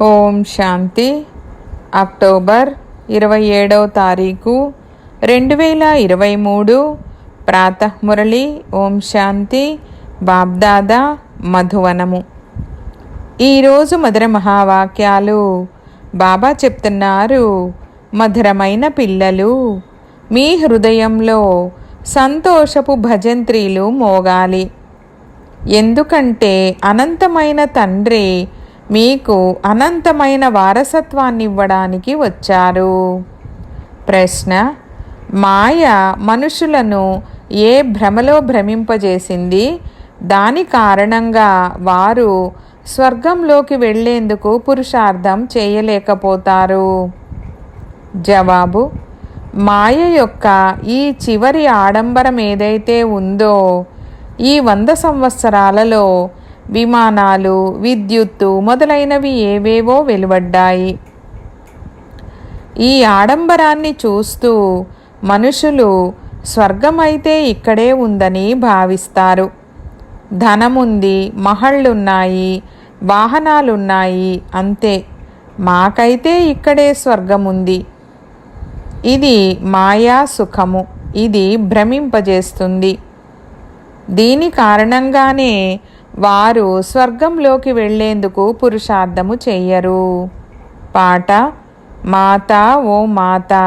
ఓం శాంతి. October 27వ తారీఖు 2023 ప్రాతఃమురళి. ఓం శాంతి. బాబ్దాదా మధువనము. ఈరోజు మధుర మహావాక్యాలు. బాబా చెప్తున్నారు, మధురమైన పిల్లలు, మీ హృదయంలో సంతోషపు భజంత్రీలు మోగాలి. ఎందుకంటే అనంతమైన తండ్రి మీకు అనంతమైన వారసత్వాన్ని ఇవ్వడానికి వచ్చారు. ప్రశ్న: మాయ మనుషులను ఏ భ్రమలో భ్రమింపజేసింది? దాని కారణంగా వారు స్వర్గంలోకి వెళ్ళేందుకు పురుషార్థం చేయలేకపోతారు. జవాబు: మాయ యొక్క ఈ చివరి ఆడంబరం ఏదైతే ఉందో, ఈ 100 సంవత్సరాలలో విమానాలు, విద్యుత్తు మొదలైనవి ఏవేవో వెలువడ్డాయి. ఈ ఆడంబరాన్ని చూస్తూ మనుషులు స్వర్గమైతే ఇక్కడే ఉందని భావిస్తారు. ధనముంది, మహళ్ళున్నాయి, వాహనాలున్నాయి, అంతే, మాకైతే ఇక్కడే స్వర్గముంది. ఇది మాయా సుఖము. ఇది భ్రమింపజేస్తుంది. దీని కారణంగానే వారు స్వర్గంలోకి వెళ్ళేందుకు పురుషార్థము చెయ్యరు. పాట: మాతా ఓ మాతా.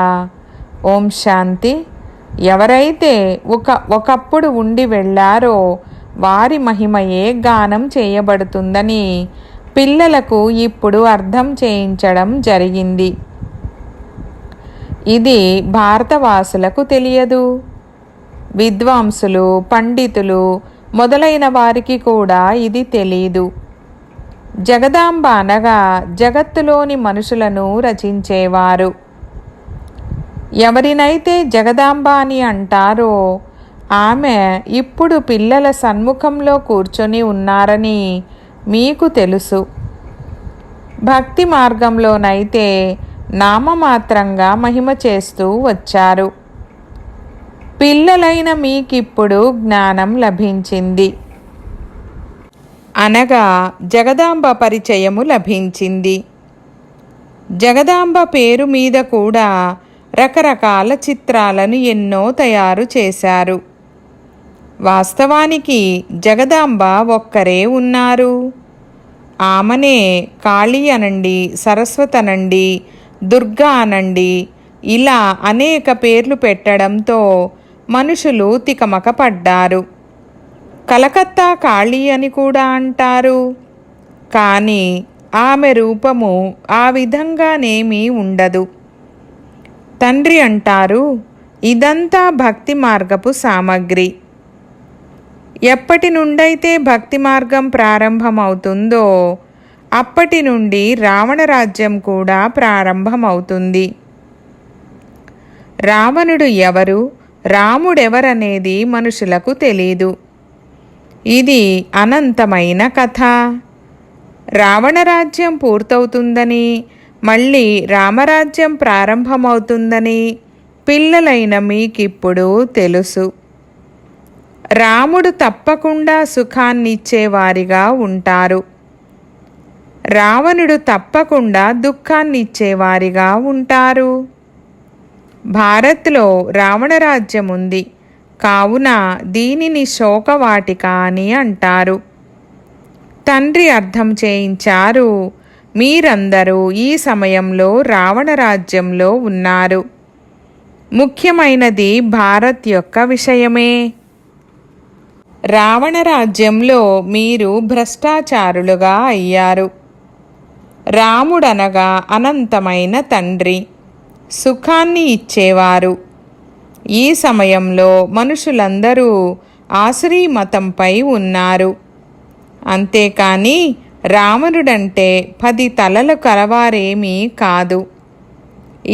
ఓం శాంతి. ఎవరైతే ఒకప్పుడు ఉండి వెళ్ళారో వారి మహిమయే గానం చేయబడుతుందని పిల్లలకు ఇప్పుడు అర్థం చేయించడం జరిగింది. ఇది భారతవాసులకు తెలియదు. విద్వాంసులు, పండితులు మొదలైన వారికి కూడా ఇది తెలీదు. జగదాంబ అనగా జగత్తులోని మనుషులను రచించేవారు. ఎవరినైతే జగదాంబ అని అంటారో ఆమె ఇప్పుడు పిల్లల సన్ముఖంలో కూర్చొని ఉన్నారని మీకు తెలుసు. భక్తి మార్గంలోనైతే నామమాత్రంగా మహిమ చేస్తూ వచ్చారు. పిల్లలైన మీకిప్పుడు జ్ఞానం లభించింది, అనగా జగదాంబ పరిచయము లభించింది. జగదాంబ పేరు మీద కూడా రకరకాల చిత్రాలను ఎన్నో తయారు చేశారు. వాస్తవానికి జగదాంబ ఒక్కరే ఉన్నారు. ఆమెనే కాళీ అనండి, సరస్వతి అనండి, దుర్గా అనండి, ఇలా అనేక పేర్లు పెట్టడంతో మనుషులు తికమక పడ్డారు. కలకత్తా కాళీ అని కూడా అంటారు. కానీ ఆమె రూపము ఆ విధంగానేమీ ఉండదు. తండ్రి అంటారు, ఇదంతా భక్తి మార్గపు సామగ్రి. ఎప్పటి నుండైతే భక్తి మార్గం ప్రారంభమవుతుందో అప్పటి నుండి రావణ రాజ్యం కూడా ప్రారంభమవుతుంది. రావణుడు ఎవరు, రాముడెవరనేది మనుషులకు తెలీదు. ఇది అనంతమైన కథ. రావణరాజ్యం పూర్తవుతుందని, మళ్ళీ రామరాజ్యం ప్రారంభమవుతుందని పిల్లలైన మీకిప్పుడు తెలుసు. రాముడు తప్పకుండా సుఖాన్నిచ్చేవారిగా ఉంటారు. రావణుడు తప్పకుండా దుఃఖాన్నిచ్చేవారిగా ఉంటారు. భారత్లో రావణరాజ్యం ఉంది, కావున దీనిని శోకవాటిక అని అంటారు. తండ్రి అర్థం చేయించారు, మీరందరూ ఈ సమయంలో రావణరాజ్యంలో ఉన్నారు. ముఖ్యమైనది భారత్ యొక్క విషయమే. రావణరాజ్యంలో మీరు భ్రష్టాచారులుగా అయ్యారు. రాముడనగా అనంతమైన తండ్రి, సుఖాన్ని ఇచ్చేవారు. ఈ సమయంలో మనుషులందరూ ఆసురీ మతంపై ఉన్నారు. అంతేకాని రావణుడంటే 10 తలలు కలవారేమీ కాదు.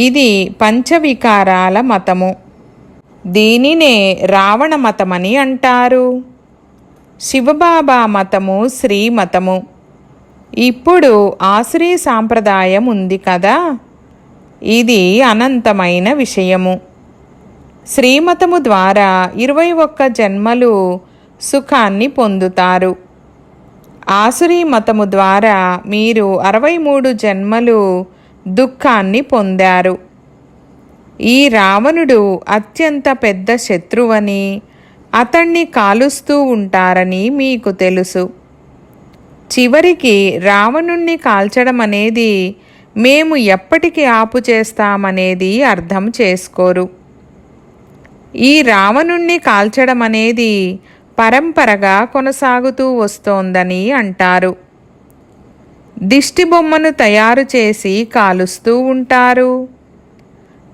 ఇది పంచవికారాల మతము. దీనినే రావణ మతమని అంటారు. శివబాబా మతము శ్రీమతము. ఇప్పుడు ఆసురీ సాంప్రదాయం ఉంది కదా, ఇది అనంతమైన విషయము. శ్రీమతము ద్వారా 21 జన్మలు సుఖాన్ని పొందుతారు. ఆసురీ మతము ద్వారా మీరు 63 జన్మలు దుఃఖాన్ని పొందారు. ఈ రావణుడు అత్యంత పెద్ద శత్రువని, అతణ్ణి కాలుస్తూ ఉంటారని మీకు తెలుసు. చివరికి రావణుణ్ణి కాల్చడం అనేది మేము ఎప్పటికి ఆపు చేస్తామనేది అర్థం చేసుకోరు. ఈ రావణుణ్ణి కాల్చడం అనేది పరంపరగా కొనసాగుతూ వస్తోందని అంటారు. దిష్టిబొమ్మను తయారు చేసి కాలుస్తూ ఉంటారు.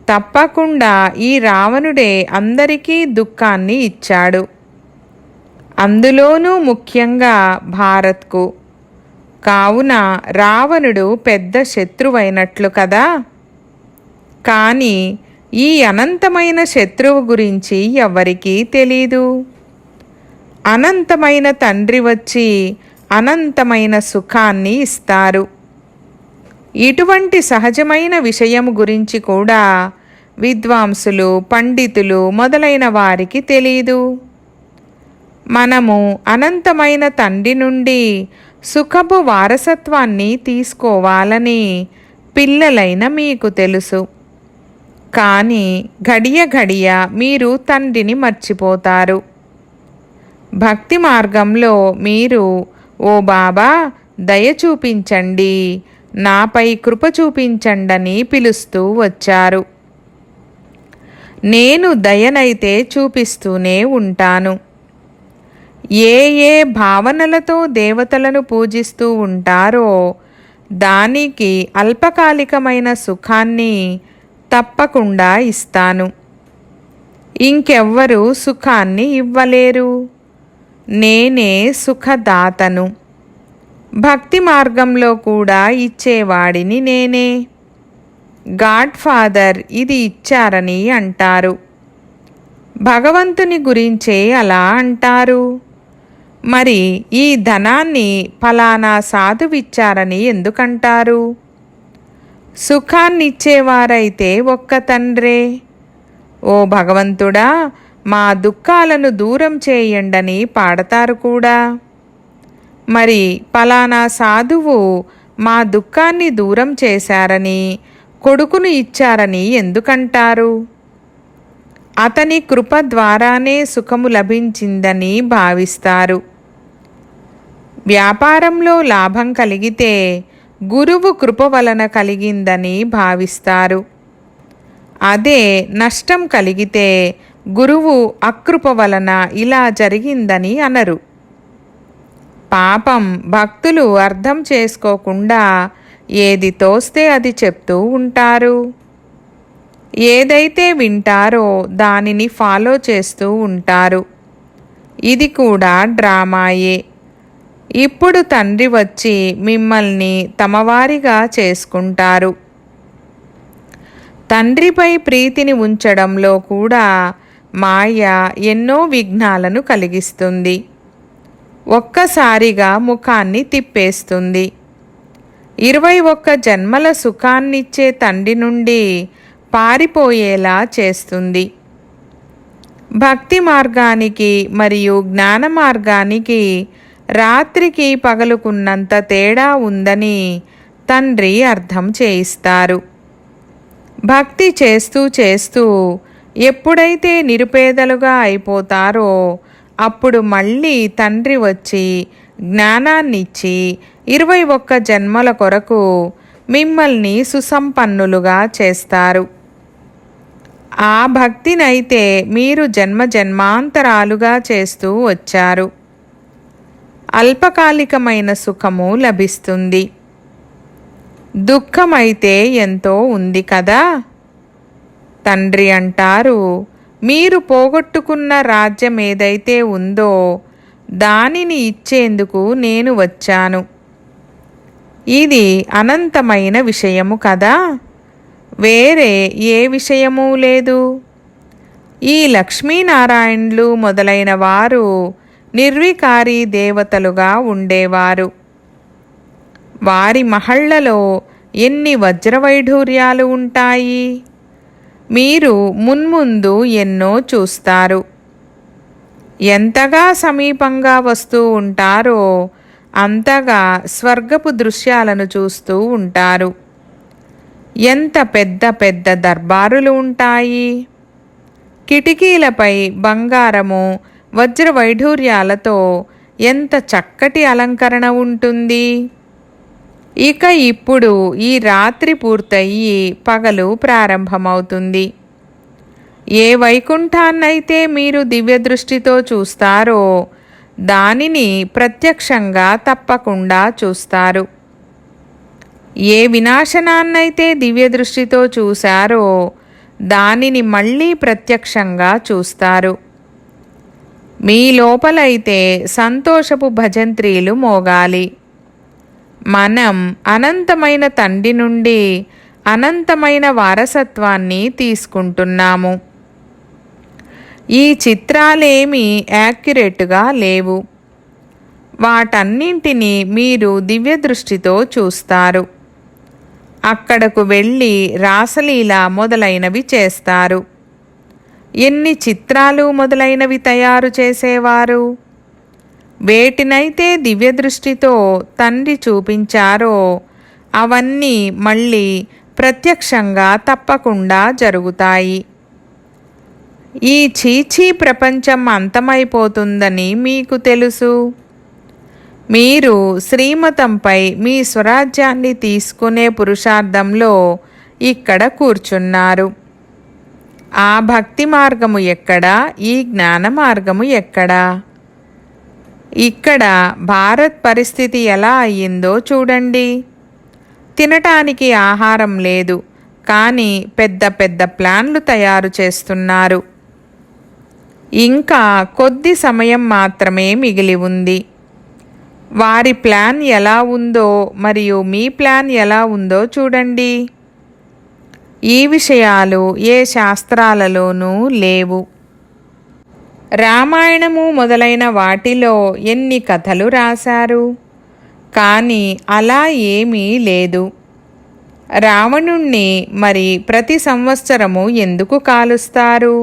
తప్పకుండా ఈ రావణుడే అందరికీ దుఃఖాన్ని ఇచ్చాడు, అందులోనూ ముఖ్యంగా భారత్కు. కావున రావణుడు పెద్ద శత్రువైనట్లు కదా. కానీ ఈ అనంతమైన శత్రువు గురించి ఎవ్వరికీ తెలీదు. అనంతమైన తండ్రి వచ్చి అనంతమైన సుఖాన్ని ఇస్తారు. ఇటువంటి సహజమైన విషయం గురించి కూడా విద్వాంసులు, పండితులు మొదలైన వారికి తెలీదు. మనము అనంతమైన తండ్రి నుండి సుఖపు వారసత్వాన్ని తీసుకోవాలని పిల్లలైన మీకు తెలుసు. కానీ ఘడియ ఘడియ మీరు తండ్రిని మర్చిపోతారు. భక్తి మార్గంలో మీరు ఓ బాబా దయ చూపించండి, నాపై కృప చూపించండని పిలుస్తూ వచ్చారు. నేను దయనైతే చూపిస్తూనే ఉంటాను. ఏ ఏ భావనలతో దేవతలను పూజిస్తూ ఉంటారో దానికి అల్పకాలికమైన సుఖాన్ని తప్పకుండా ఇస్తాను. ఇంకెవ్వరూ సుఖాన్ని ఇవ్వలేరు. నేనే సుఖదాతను. భక్తి మార్గంలో కూడా ఇచ్చేవాడిని నేనే. గాడ్ ఫాదర్ ఇది ఇచ్చారని అంటారు. భగవంతుని గురించే అలా అంటారు. మరి ఈ ధనాన్ని ఫలానా సాధువిచ్చారని ఎందుకంటారు? సుఖాన్నిచ్చేవారైతే ఒక్క తండ్రే. ఓ భగవంతుడా, మా దుఃఖాలను దూరం చేయండని పాడతారు కూడా. మరి ఫలానా సాధువు మా దుఃఖాన్ని దూరం చేశారని, కొడుకును ఇచ్చారని ఎందుకంటారు? అతని కృప ద్వారానే సుఖము లభించిందని భావిస్తారు. వ్యాపారంలో లాభం కలిగితే గురువు కృప వలన కలిగిందని భావిస్తారు. అదే నష్టం కలిగితే గురువు అకృప వలన ఇలా జరిగిందని అనరు. పాపం భక్తులు అర్థం చేసుకోకుండా ఏది తోస్తే అది చెప్తూ ఉంటారు. ఏదైతే వింటారో దానిని ఫాలో చేస్తూ ఉంటారు. ఇది కూడా డ్రామాయే. ఇప్పుడు తండ్రి వచ్చి మిమ్మల్ని తమవారిగా చేసుకుంటారు. తండ్రిపై ప్రీతిని ఉంచడంలో కూడా మాయ ఎన్నో విఘ్నాలను కలిగిస్తుంది. ఒక్కసారిగా ముఖాన్ని తిప్పేస్తుంది. 21 జన్మల సుఖాన్నిచ్చే తండ్రి నుండి పారిపోయేలా చేస్తుంది. భక్తి మార్గానికి మరియు జ్ఞాన మార్గానికి రాత్రికి పగలుకున్నంత తేడా ఉందని తండ్రి అర్థం చేయిస్తారు. భక్తి చేస్తూ చేస్తూ ఎప్పుడైతే నిరుపేదలుగా అయిపోతారో అప్పుడు మళ్ళీ తండ్రి వచ్చి జ్ఞానాన్నిచ్చి 21 జన్మల కొరకు మిమ్మల్ని సుసంపన్నులుగా చేస్తారు. ఆ భక్తినైతే మీరు జన్మ జన్మాంతరాలుగా చేస్తూ వచ్చారు. అల్పకాలికమైన సుఖము లభిస్తుంది. దుఃఖమైతే ఎంతో ఉంది కదా. తండ్రి అంటారు, మీరు పోగొట్టుకున్న రాజ్యం ఏదైతే ఉందో దానిని ఇచ్చేందుకు నేను వచ్చాను. ఇది అనంతమైన విషయము కదా. వేరే ఏ విషయమూ లేదు. ఈ లక్ష్మీనారాయణులు మొదలైన వారు నిర్వికారి దేవతలుగా ఉండేవారు. వారి మహళ్లలో ఎన్ని వజ్రవైఢూర్యాలు ఉంటాయి. మీరు మున్ముందు ఎన్నో చూస్తారు. ఎంతగా సమీపంగా వస్తూ ఉంటారో అంతగా స్వర్గపు దృశ్యాలను చూస్తూ ఉంటారు. ఎంత పెద్ద పెద్ద దర్బారులు ఉంటాయి. కిటికీలపై బంగారము వజ్ర వైఢూర్యాలతో ఎంత చక్కటి అలంకరణ ఉంటుంది. ఇక ఇప్పుడు ఈ రాత్రి పూర్తయి పగలు ప్రారంభమవుతుంది. ఏ వైకుంఠాన్నైతే మీరు దివ్యదృష్టితో చూస్తారో దానిని ప్రత్యక్షంగా తప్పకుండా చూస్తారు. ఏ వినాశనాన్నైతే దివ్యదృష్టితో చూశారో దానిని మళ్ళీ ప్రత్యక్షంగా చూస్తారు. మీ లోపలైతే సంతోషపు భజంత్రీలు మోగాలి. మనం అనంతమైన తండ్రి నుండి అనంతమైన వారసత్వాన్ని తీసుకుంటున్నాము. ఈ చిత్రాలేమీ యాక్యురేట్గా లేవు. వాటన్నింటినీ మీరు దివ్యదృష్టితో చూస్తారు. అక్కడకు వెళ్ళి రాసలీల మొదలైనవి చేస్తారు. ఎన్ని చిత్రాలు మొదలైనవి తయారు చేసేవారు. వేటినైతే దివ్యదృష్టితో తండ్రి చూపించారో అవన్నీ మళ్ళీ ప్రత్యక్షంగా తప్పకుండా జరుగుతాయి. ఈ చీచీ ప్రపంచం అంతమైపోతుందని మీకు తెలుసు. మీరు శ్రీమతంపై మీ స్వరాజ్యాన్ని తీసుకునే పురుషార్థంలో ఇక్కడ కూర్చున్నారు. ఆ భక్తి మార్గము ఎక్కడా? ఈ జ్ఞాన మార్గము ఎక్కడా? ఇక్కడ భారత్ పరిస్థితి ఎలా అయ్యిందో చూడండి. తినటానికి ఆహారం లేదు, కానీ పెద్ద పెద్ద ప్లాన్లు తయారు చేస్తున్నారు. ఇంకా కొద్ది సమయం మాత్రమే మిగిలి ఉంది. వారి ప్లాన్ ఎలా ఉందో మరియు మీ ప్లాన్ ఎలా ఉందో చూడండి. ఈ విషయాలు ఏ శాస్త్రాలలోనూ లేవు. రామాయణము మొదలైన వాటిలో ఎన్ని కథలు రాశారు, కానీ అలా ఏమీ లేదు. రావణుణ్ణి మరి ప్రతి సంవత్సరము ఎందుకు కాలుస్తారు?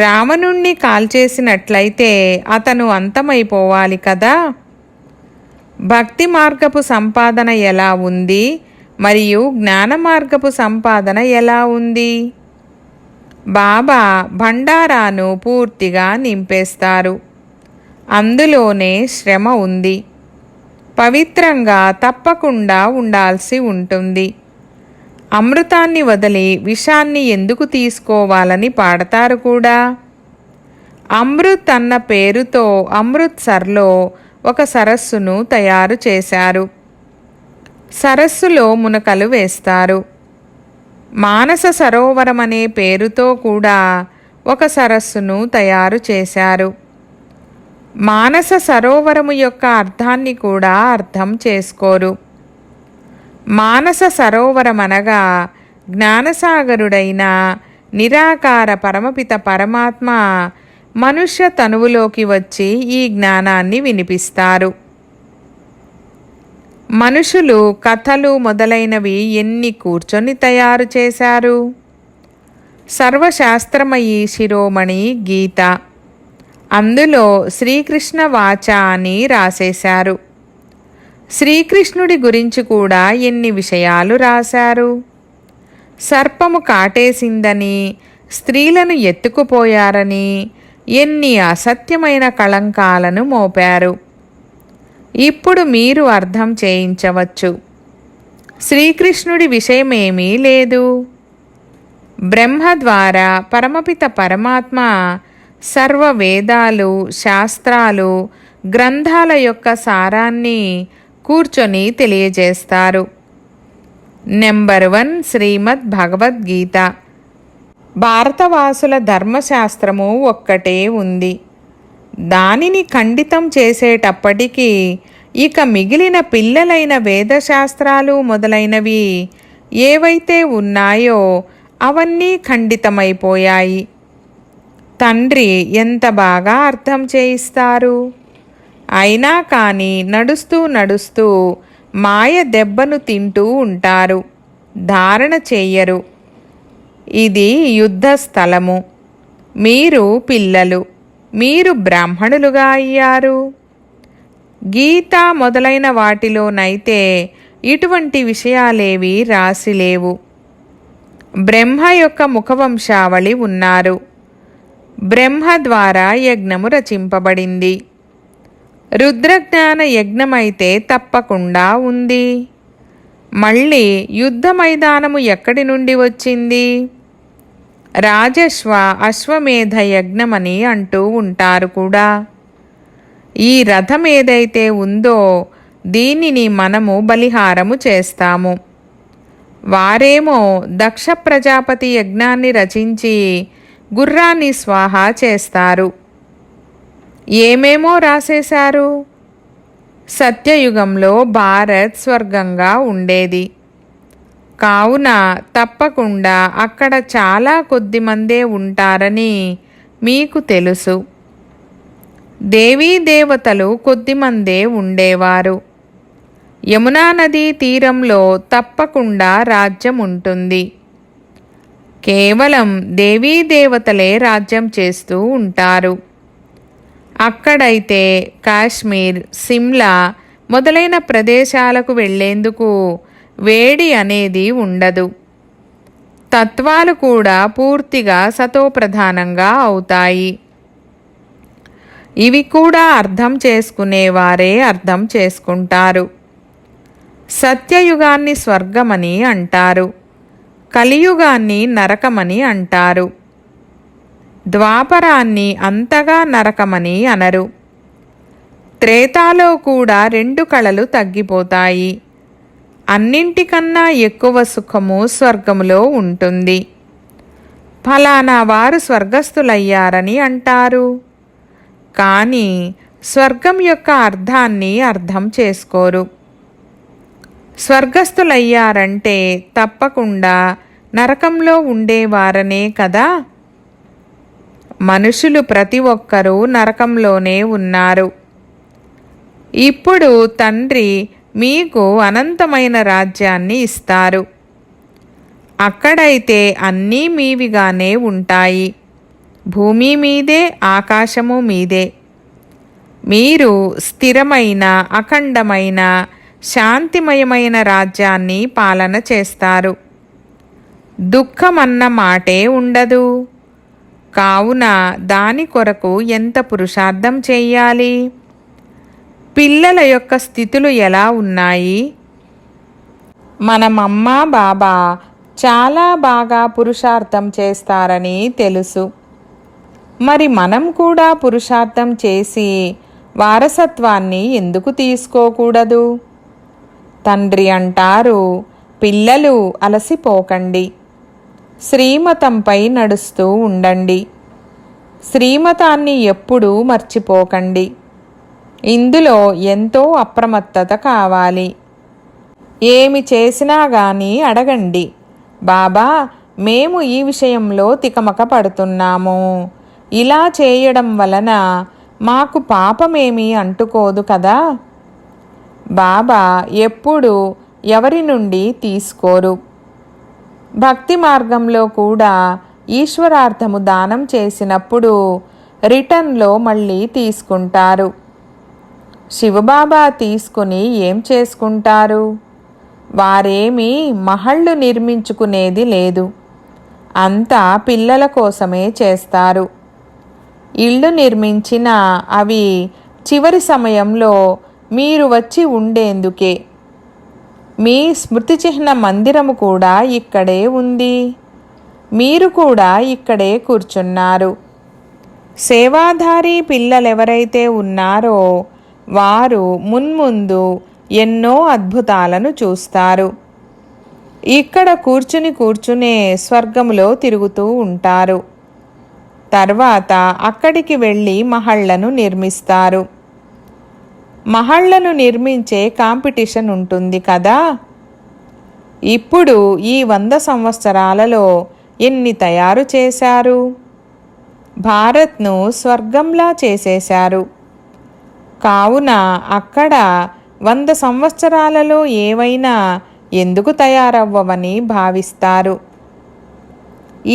రావణుణ్ణి కాల్చేసినట్లయితే అతను అంతమైపోవాలి కదా. భక్తి మార్గపు సంపాదన ఎలా ఉంది మరియు జ్ఞాన మార్గపు సంపాదన ఎలా ఉంది? బాబా భండారాను పూర్తిగా నింపేస్తారు. అందులోనే శ్రమ ఉంది. పవిత్రంగా తప్పకుండా ఉండాల్సి ఉంటుంది. అమృతాన్ని వదిలి విషాన్ని ఎందుకు తీసుకోవాలని పాడతారు కూడా. అమృత్ అన్న పేరుతో అమృత్సర్లో ఒక సరస్సును తయారు చేశారు. సరస్సులో మునకలు వేస్తారు. మానస సరోవరం అనే పేరుతో కూడా ఒక సరస్సును తయారు చేశారు. మానస సరోవరము యొక్క అర్థాన్ని కూడా అర్థం చేసుకోరు. మానస సరోవరం అనగా జ్ఞానసాగరుడైన నిరాకార పరమపిత పరమాత్మ మనుష్య తనువులోకి వచ్చి ఈ జ్ఞానాన్ని వినిపిస్తారు. మనుషులు కథలు మొదలైనవి ఎన్ని కూర్చొని తయారు చేశారు. సర్వశాస్త్రమయీ శిరోమణి గీత, అందులో శ్రీకృష్ణ వాచ అని రాసేశారు. శ్రీకృష్ణుడి గురించి కూడా ఎన్ని విషయాలు రాశారు. సర్పము కాటేసిందని, స్త్రీలను ఎత్తుకుపోయారని ఎన్ని అసత్యమైన కళంకాలను మోపారు. ఇప్పుడు మీరు అర్థం చేయించవచ్చు. శ్రీకృష్ణుడి విషయమేమీ లేదు. బ్రహ్మ ద్వారా పరమపిత పరమాత్మ సర్వ వేదాలు, శాస్త్రాలు, గ్రంథాల యొక్క సారాన్ని కూర్చొని తెలియజేస్తారు. నెంబర్ 1 శ్రీమద్ భగవద్గీత. భారతవాసుల ధర్మశాస్త్రము ఒక్కటే ఉంది. దానిని ఖండితం చేసేటప్పటికీ ఇక మిగిలిన పిల్లలైన వేదశాస్త్రాలు మొదలైనవి ఏవైతే ఉన్నాయో అవన్నీ ఖండితమైపోయాయి. తండ్రి ఎంత బాగా అర్థం చేయిస్తారు. అయినా కానీ నడుస్తూ నడుస్తూ మాయ దెబ్బను తింటూ ఉంటారు. ధారణ చెయ్యరు. ఇది యుద్ధ స్థలము. మీరు పిల్లలు, మీరు బ్రాహ్మణులుగా అయ్యారు. గీత మొదలైన వాటిలోనైతే ఇటువంటి విషయాలేవీ రాసిలేవు. బ్రహ్మ యొక్క ముఖవంశావళి ఉన్నారు. బ్రహ్మ ద్వారా యజ్ఞము రచింపబడింది. రుద్రజ్ఞాన యజ్ఞమైతే తప్పకుండా ఉంది. మళ్ళీ యుద్ధ మైదానము ఎక్కడి నుండి వచ్చింది? రాజశ్వ అశ్వమేధ యజ్ఞమని అంటూ ఉంటారు కూడా. ఈ రథం ఏదైతే ఉందో దీనిని మనము బలిహారము చేస్తాము. వారేమో దక్ష ప్రజాపతి యజ్ఞాన్ని రచించి గుర్రాన్ని స్వాహా చేస్తారు. ఏమేమో రాసేశారు. సత్యయుగంలో భారత్ స్వర్గంగా ఉండేది. కావున తప్పకుండా అక్కడ చాలా కొద్దిమందే ఉంటారని మీకు తెలుసు. దేవీ దేవతలు కొద్దిమందే ఉండేవారు. యమునా నదీ తీరంలో తప్పకుండా రాజ్యం ఉంటుంది. కేవలం దేవీ దేవతలే రాజ్యం చేస్తూ ఉంటారు. అక్కడైతే కాశ్మీర్, సిమ్లా మొదలైన ప్రదేశాలకు వెళ్ళేందుకు వేడి అనేది ఉండదు. తత్వాలు కూడా పూర్తిగా సతోప్రధానంగా అవుతాయి. ఇవి కూడా అర్థం చేసుకునేవారే అర్థం చేసుకుంటారు. సత్యయుగాన్ని స్వర్గమని అంటారు. కలియుగాన్ని నరకమని అంటారు. ద్వాపరాన్ని అంతగా నరకమని అనరు. త్రేతాలో కూడా 2 కళలు తగ్గిపోతాయి. అన్నింటికన్నా ఎక్కువ సుఖము స్వర్గములో ఉంటుంది. ఫలానా వారు స్వర్గస్థులయ్యారని అంటారు. కానీ స్వర్గం యొక్క అర్థాన్ని అర్థం చేసుకోరు. స్వర్గస్థులయ్యారంటే తప్పకుండా నరకంలో ఉండేవారనే కదా. మనుషులు ప్రతి ఒక్కరూ నరకంలోనే ఉన్నారు. ఇప్పుడు తండ్రి మీకు అనంతమైన రాజ్యాన్ని ఇస్తారు. అక్కడైతే అన్నీ మీవిగానే ఉంటాయి. భూమి మీదే, ఆకాశము మీదే. మీరు స్థిరమైన, అఖండమైన, శాంతిమయమైన రాజ్యాన్ని పాలన చేస్తారు. దుఃఖమన్న మాటే ఉండదు. కావున దాని కొరకు ఎంత పురుషార్థం చెయ్యాలి? పిల్లల యొక్క స్థితులు ఎలా ఉన్నాయి? మన మమ్మ బాబా చాలా బాగా పురుషార్థం చేస్తారని తెలుసు. మరి మనం కూడా పురుషార్థం చేసి వారసత్వాన్ని ఎందుకు తీసుకోకూడదు? తండ్రి అంటారు, పిల్లలు అలసిపోకండి, శ్రీమతంపై నడుస్తూ ఉండండి. శ్రీమతాన్ని ఎప్పుడూ మర్చిపోకండి. ఇందులో ఎంతో అప్రమత్తత కావాలి. ఏమి చేసినా గానీ అడగండి, బాబా మేము ఈ విషయంలో తికమక పడుతున్నాము. ఇలా చేయడం వలన మాకు పాపమేమీ అంటుకోదు కదా. బాబా ఎప్పుడు ఎవరి నుండి తీసుకోరు. భక్తి మార్గంలో కూడా ఈశ్వరార్థము దానం చేసినప్పుడు రిటర్న్లో మళ్ళీ తీసుకుంటారు. శివబాబా తీసుకుని ఏం చేసుకుంటారు? వారేమీ మహళ్ళు నిర్మించుకునేది లేదు. అంతా పిల్లల కోసమే చేస్తారు. ఇళ్ళు నిర్మించినా అవి చివరి సమయంలో మీరు వచ్చి ఉండేందుకే. మీ స్మృతి చిహ్న మందిరము కూడా ఇక్కడే ఉంది. మీరు కూడా ఇక్కడే కూర్చున్నారు. సేవాధారి పిల్లలెవరైతే ఉన్నారో వారు మున్ముందు ఎన్నో అద్భుతాలను చూస్తారు. ఇక్కడ కూర్చునే స్వర్గములో తిరుగుతూ ఉంటారు. తర్వాత అక్కడికి వెళ్ళి మహళ్లను నిర్మిస్తారు. మహళ్లను నిర్మించే కాంపిటీషన్ ఉంటుంది కదా. ఇప్పుడు ఈ 100 సంవత్సరాలలో ఎన్ని తయారు చేశారు? భారత్ను స్వర్గంలా చేసేశారు. కావున అక్కడ 100 సంవత్సరాలలో ఏవైనా ఎందుకు తయారవ్వవని భావిస్తారు.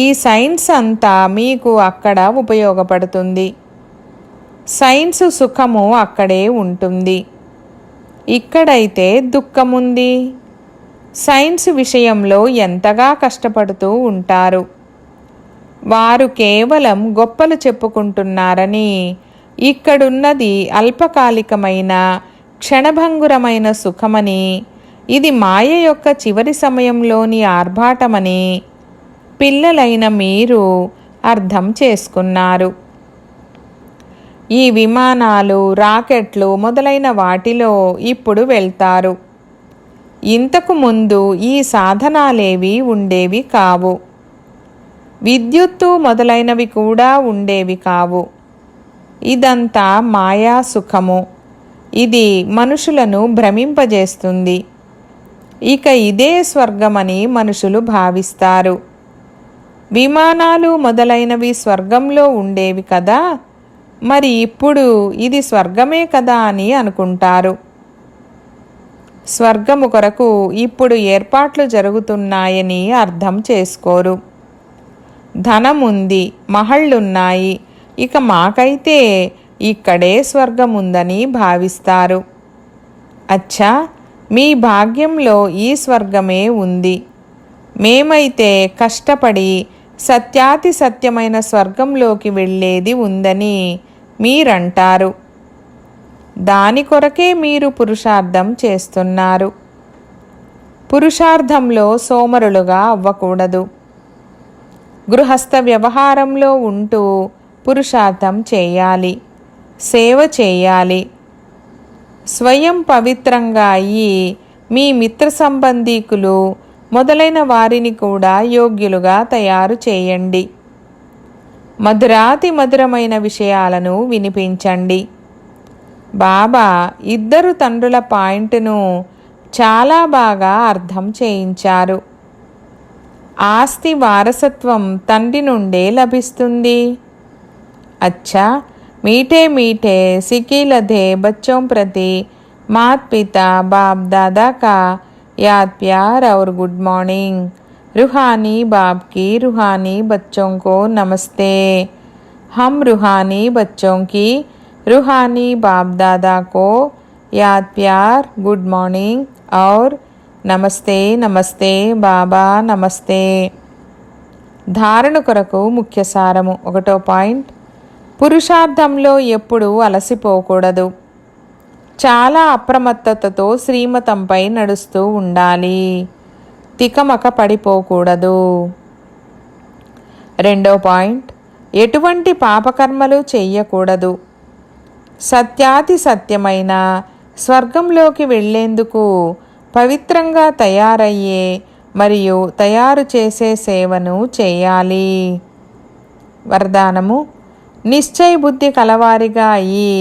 ఈ సైన్స్ అంతా మీకు అక్కడ ఉపయోగపడుతుంది. సైన్స్ సుఖము అక్కడే ఉంటుంది. ఇక్కడైతే దుఃఖముంది. సైన్స్ విషయంలో ఎంతగా కష్టపడుతూ ఉంటారు. వారు కేవలం గొప్పలు చెప్పుకుంటున్నారని, ఇక్కడున్నది అల్పకాలికమైన క్షణభంగురమైన సుఖమని, ఇది మాయ యొక్క చివరి సమయంలోని ఆర్భాటమని పిల్లలైన మీరు అర్థం చేసుకున్నారు. ఈ విమానాలు, రాకెట్లు మొదలైన వాటిలో ఇప్పుడు వెళ్తారు. ఇంతకు ముందు ఈ సాధనాలేవి ఉండేవి కావు. విద్యుత్తు మొదలైనవి కూడా ఉండేవి కావు. ఇదంతా మాయా సుఖము. ఇది మనుషులను భ్రమింపజేస్తుంది. ఇక ఇదే స్వర్గమని మనుషులు భావిస్తారు. విమానాలు మొదలైనవి స్వర్గంలో ఉండేవి కదా, మరి ఇప్పుడు ఇది స్వర్గమే కదా అని అనుకుంటారు. స్వర్గము కొరకు ఇప్పుడు ఏర్పాట్లు జరుగుతున్నాయని అర్థం చేసుకోరు. ధనముంది, మహళ్ళున్నాయి, ఇక మాకైతే ఇక్కడే స్వర్గముందని భావిస్తారు. అచ్చా, మీ భాగ్యంలో ఈ స్వర్గమే ఉంది. మేమైతే కష్టపడి సత్యాతి సత్యమైన స్వర్గంలోకి వెళ్ళేది ఉందని మీరంటారు. దాని కొరకే మీరు పురుషార్థం చేస్తున్నారు. పురుషార్థంలో సోమరులుగా అవ్వకూడదు. గృహస్థ వ్యవహారంలో ఉంటూ పురుషార్థం చేయాలి, సేవ చేయాలి. స్వయం పవిత్రంగా అయ్యి మీ మిత్ర సంబంధీకులు మొదలైన వారిని కూడా యోగ్యులుగా తయారు చేయండి. మధురాతి మధురమైన విషయాలను వినిపించండి. బాబా ఇద్దరు తండ్రుల పాయింట్ను చాలా బాగా అర్థం చేయించారు. ఆస్తి వారసత్వం తండ్రి నుండే లభిస్తుంది. अच्छा मीठे मीठे सिकीलधे बच्चों प्रति माता पिता बाप दादा का याद प्यार और गुड मॉर्निंग। रूहानी बाप की रूहानी बच्चों को नमस्ते। हम रूहानी बच्चों की रूहानी बाप दादा को याद प्यार गुड मॉर्निंग और నమస్తే నమస్తే బాబా నమస్తే. ధారణ కొరకు ముఖ్య సారము. 1వ పాయింట్, పురుషార్థంలో ఎప్పుడూ అలసిపోకూడదు. చాలా అప్రమత్తతతో శ్రీమతంపై నడుస్తూ ఉండాలి. తికమక పడిపోకూడదు. 2వ పాయింట్, ఎటువంటి పాపకర్మలు చెయ్యకూడదు. సత్యాతి సత్యమైన స్వర్గంలోకి వెళ్ళేందుకు పవిత్రంగా తయారయ్యే మరియు తయారు చేసే సేవను చేయాలి. వరదానము, నిశ్చయ బుద్ధి కలవారిగా అయ్యి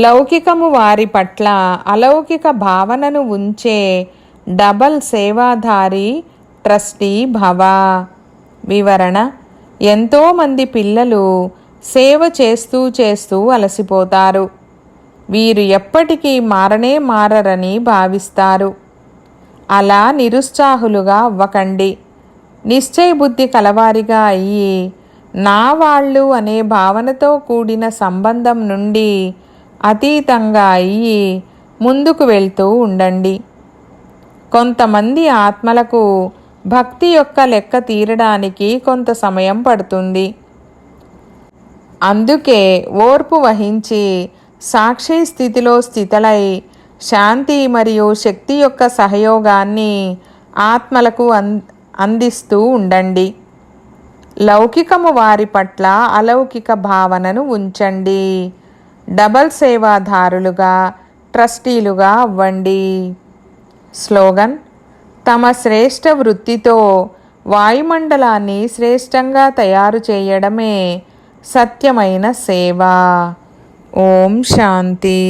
లౌకికము వారి పట్ల అలౌకిక భావనను ఉంచే డబల్ సేవాధారి ట్రస్టీ భవ. వివరణ, ఎంతోమంది పిల్లలు సేవ చేస్తూ చేస్తూ అలసిపోతారు. వీరు ఎప్పటికీ మారనే మారరని భావిస్తారు. అలా నిరుత్సాహులుగా అవ్వకండి. నిశ్చయ బుద్ధి కలవారిగా అయ్యి నా వాళ్ళు అనే భావనతో కూడిన సంబంధం నుండి అతీతంగా అయ్యి ముందుకు వెళ్తూ ఉండండి. కొంతమంది ఆత్మలకు భక్తి యొక్క లెక్క తీరడానికి కొంత సమయం పడుతుంది. అందుకే ఓర్పు వహించి సాక్షి స్థితిలో స్థితులై శాంతి మరియు శక్తి యొక్క సహయోగాన్ని ఆత్మలకు అందిస్తూ ఉండండి. లౌకికము వారి పట్ల అలౌకిక భావనను ఉంచండి. డబల్ సేవాదారులుగా ట్రస్టీలుగా అవ్వండి. స్లోగన్, తమ శ్రేష్ఠ వృత్తితో వాయుమండలాన్ని శ్రేష్టంగా తయారు చేయడమే సత్యమైన సేవ. ఓం శాంతి.